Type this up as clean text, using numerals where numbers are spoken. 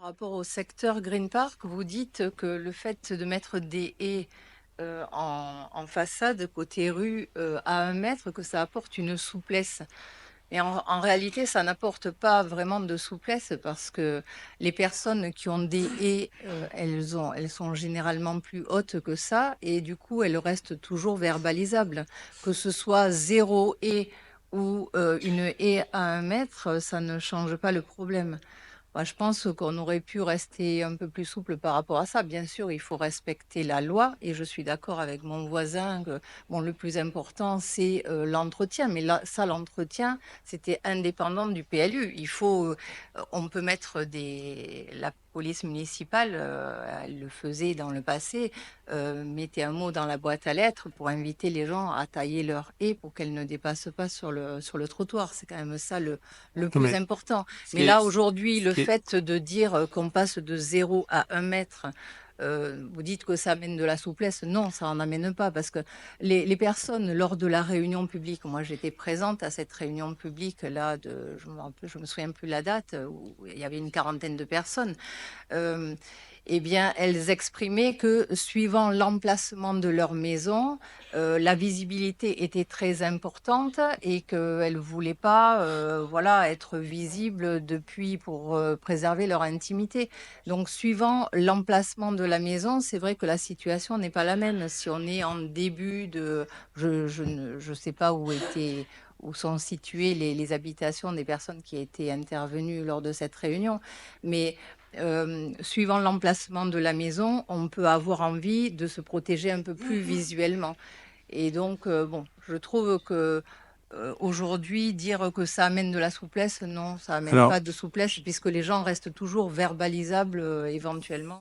Par rapport au secteur Green Park, vous dites que le fait de mettre des haies en façade, côté rue, à 1 mètre, que ça apporte une souplesse. Et en réalité, ça n'apporte pas vraiment de souplesse parce que les personnes qui ont des haies, elles sont généralement plus hautes que ça et du coup, elles restent toujours verbalisables. Que ce soit zéro haie ou une haie à 1 mètre, ça ne change pas le problème. Bah, je pense qu'on aurait pu rester un peu plus souple par rapport à ça. Bien sûr, il faut respecter la loi et je suis d'accord avec mon voisin que bon, le plus important, c'est l'entretien. Mais là, ça, l'entretien, c'était indépendant du PLU. On peut mettre la police municipale, elle le faisait dans le passé, mettait un mot dans la boîte à lettres pour inviter les gens à tailler leur haie pour qu'elle ne dépasse pas sur le trottoir. C'est quand même ça le Non, plus mais important. ce qui Mais là, est, aujourd'hui, ce le qui est, fait de dire qu'on passe de 0 à 1 mètre, vous dites que ça amène de la souplesse. Non, ça en amène pas parce que les personnes, lors de la réunion publique, moi j'étais présente à cette réunion publique là, je me souviens plus la date, où il y avait une quarantaine de personnes. euh, eh bien, elles exprimaient que suivant l'emplacement de leur maison, la visibilité était très importante et qu'elles ne voulaient pas voilà, être visibles depuis pour préserver leur intimité. Donc, suivant l'emplacement de la maison, c'est vrai que la situation n'est pas la même. Si on est en début de... je sais pas où sont situées les habitations des personnes qui étaient intervenues lors de cette réunion, mais suivant l'emplacement de la maison, on peut avoir envie de se protéger un peu plus visuellement. Et donc, bon, je trouve que aujourd'hui, dire que ça amène de la souplesse, non, ça amène alors, pas de souplesse puisque les gens restent toujours verbalisables éventuellement.